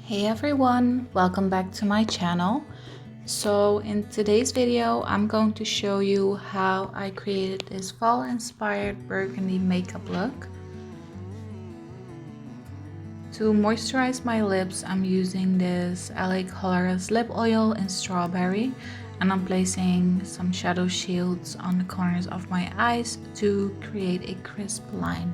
Hey everyone, welcome back to my channel. So in today's video, I'm going to show you how I created this fall inspired burgundy makeup look. To moisturize my lips, I'm using this LA Colorless lip oil in strawberry, and I'm placing some shadow shields on the corners of my eyes to create a crisp line.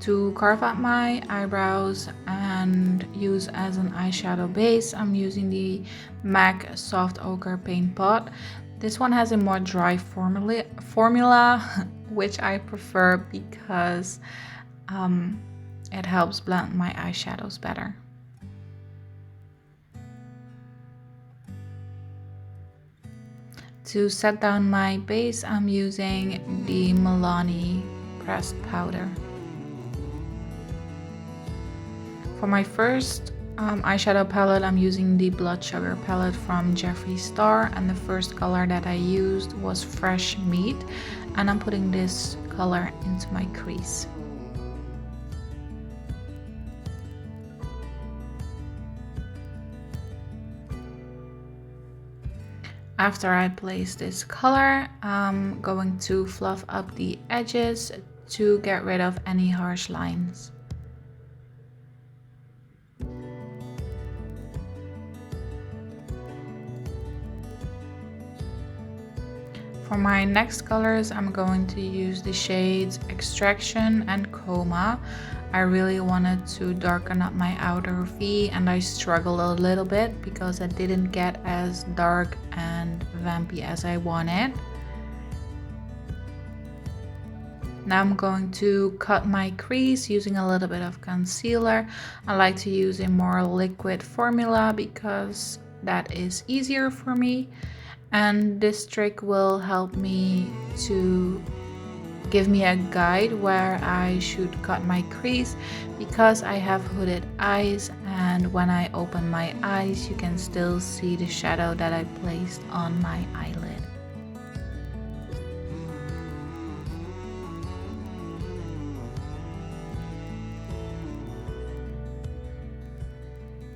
To carve out my eyebrows and use as an eyeshadow base, I'm using the MAC Soft Ochre Paint Pot. This one has a more dry formula which I prefer because it helps blend my eyeshadows better. To set down my base, I'm using the Milani pressed powder. For my first eyeshadow palette, I'm using the Blood Sugar palette from Jeffree Star, and the first color that I used was Fresh Meat, and I'm putting this color into my crease. After I place this color, I'm going to fluff up the edges to get rid of any harsh lines. For my next colors, I'm going to use the shades Extraction and Coma. I really wanted to darken up my outer V, and I struggled a little bit because I didn't get as dark and vampy as I wanted. Now I'm going to cut my crease using a little bit of concealer. I like to use a more liquid formula because that is easier for me. And this trick will help me to give me a guide where I should cut my crease, because I have hooded eyes, and when I open my eyes you can still see the shadow that I placed on my eyelid.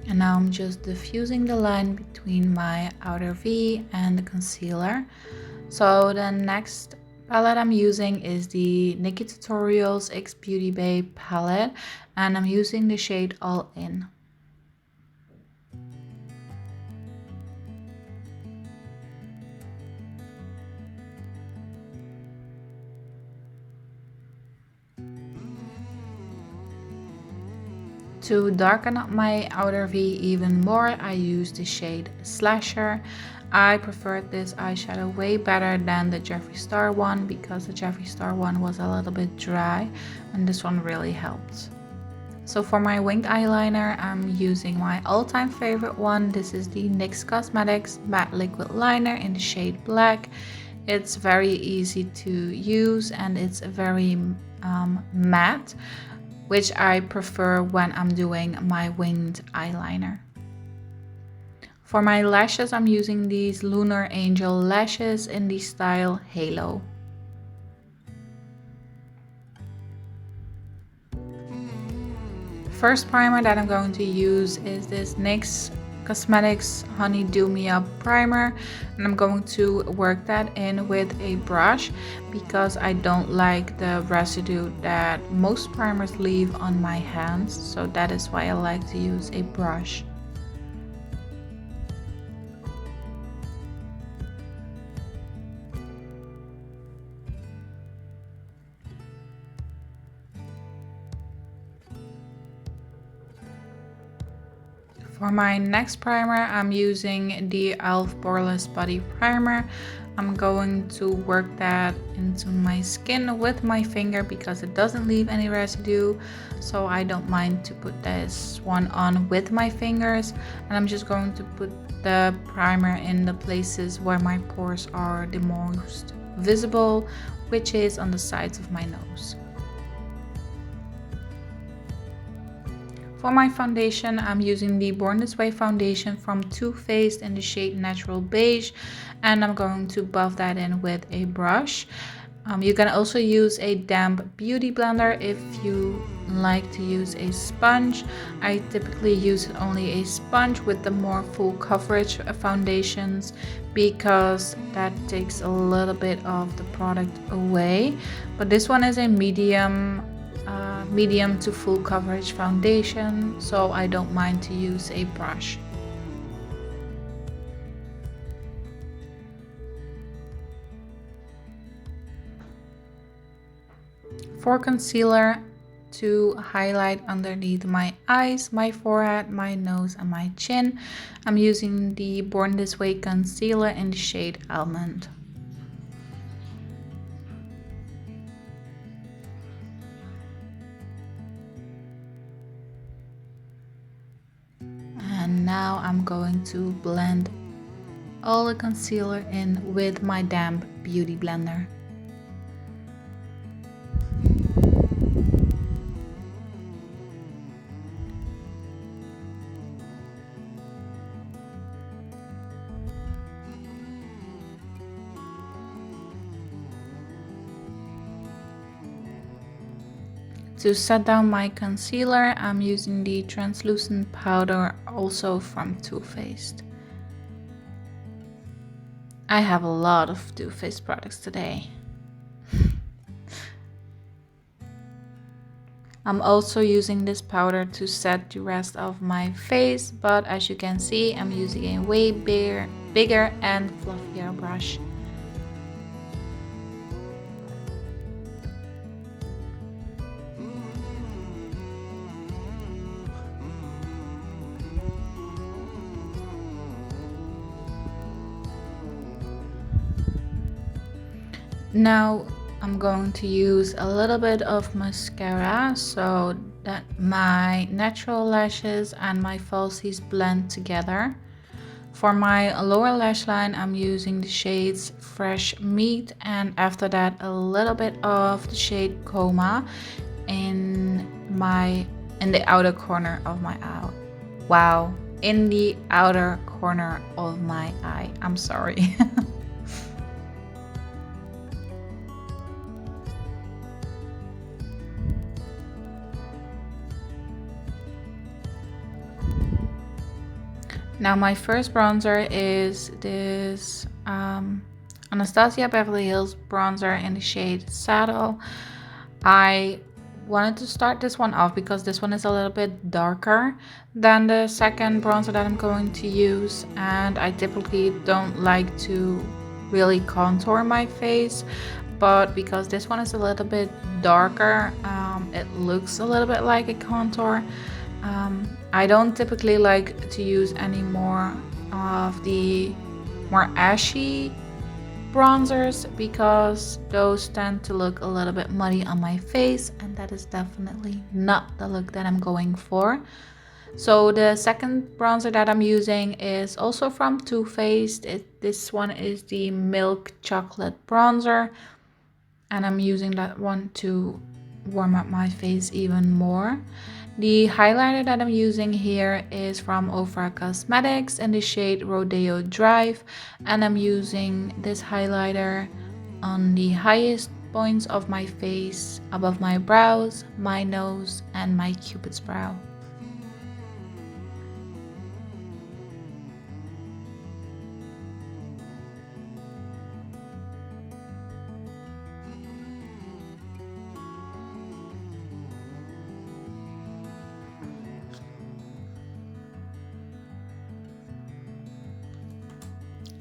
And now I'm just diffusing the line between my outer V and the concealer. So the next palette I'm using is the Nikkie Tutorials X Beauty Bay palette, and I'm using the shade All In. To darken up my outer V even more, I use the shade Slasher. I preferred this eyeshadow way better than the Jeffree Star one because the Jeffree Star one was a little bit dry and this one really helped. So for my winged eyeliner, I'm using my all-time favorite one. This is the NYX Cosmetics Matte Liquid Liner in the shade Black. It's very easy to use and it's very matte, which I prefer when I'm doing my winged eyeliner. For my lashes, I'm using these Lunar Angel lashes in the style Halo. The first primer that I'm going to use is this NYX Cosmetics Honey Dew Me Up primer, and I'm going to work that in with a brush because I don't like the residue that most primers leave on my hands, so that is why I like to use a brush. For my next primer, I'm using the E.L.F Poreless Body Primer. I'm going to work that into my skin with my finger because it doesn't leave any residue, so I don't mind to put this one on with my fingers. And I'm just going to put the primer in the places where my pores are the most visible, which is on the sides of my nose. For my foundation, I'm using the Born This Way foundation from Too Faced in the shade Natural Beige, and I'm going to buff that in with a brush. You can also use a damp beauty blender if you like to use a sponge. I typically use only a sponge with the more full coverage foundations because that takes a little bit of the product away. But this one is a medium to full coverage foundation, so I don't mind to use a brush. For concealer, to highlight underneath my eyes, my forehead, my nose and my chin, I'm using the Born This Way concealer in the shade Almond. And now I'm going to blend all the concealer in with my damp beauty blender. To set down my concealer, I'm using the translucent powder, also from Too Faced. I have a lot of Too Faced products today. I'm also using this powder to set the rest of my face, but as you can see, I'm using a way bigger and fluffier brush. Now I'm going to use a little bit of mascara so that my natural lashes and my falsies blend together. For my lower lash line, I'm using the shades Fresh Meat, and after that a little bit of the shade Coma in the outer corner of my eye. Wow, in the outer corner of my eye. I'm sorry. Now my first bronzer is this Anastasia Beverly Hills bronzer in the shade Saddle. I wanted to start this one off because this one is a little bit darker than the second bronzer that I'm going to use, and I typically don't like to really contour my face, but because this one is a little bit darker, it looks a little bit like a contour. I don't typically like to use any more of the more ashy bronzers because those tend to look a little bit muddy on my face, and that is definitely not the look that I'm going for. So the second bronzer that I'm using is also from Too Faced. This one is the Milk Chocolate Bronzer, and I'm using that one to warm up my face even more. The highlighter that I'm using here is from Ofra Cosmetics in the shade Rodeo Drive, and I'm using this highlighter on the highest points of my face, above my brows, my nose, and my cupid's brow.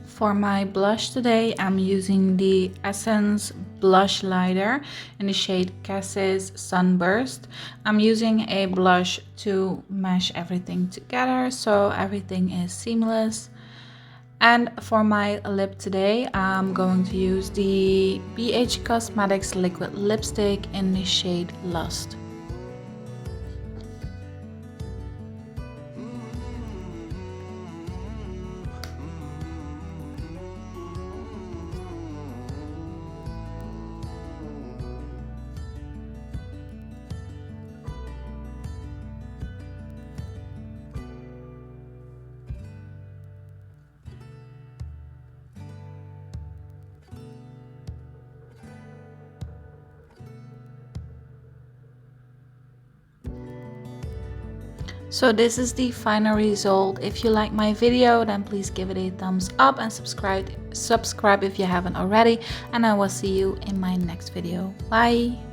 For my blush today, I'm using the Essence Blush Lighter in the shade Cassis Sunburst. I'm using a blush to mesh everything together so everything is seamless. And for my lip today, I'm going to use the BH Cosmetics Liquid Lipstick in the shade Lust. So this is the final result. If you like my video, then please give it a thumbs up and subscribe if you haven't already, and I will see you in my next video. Bye.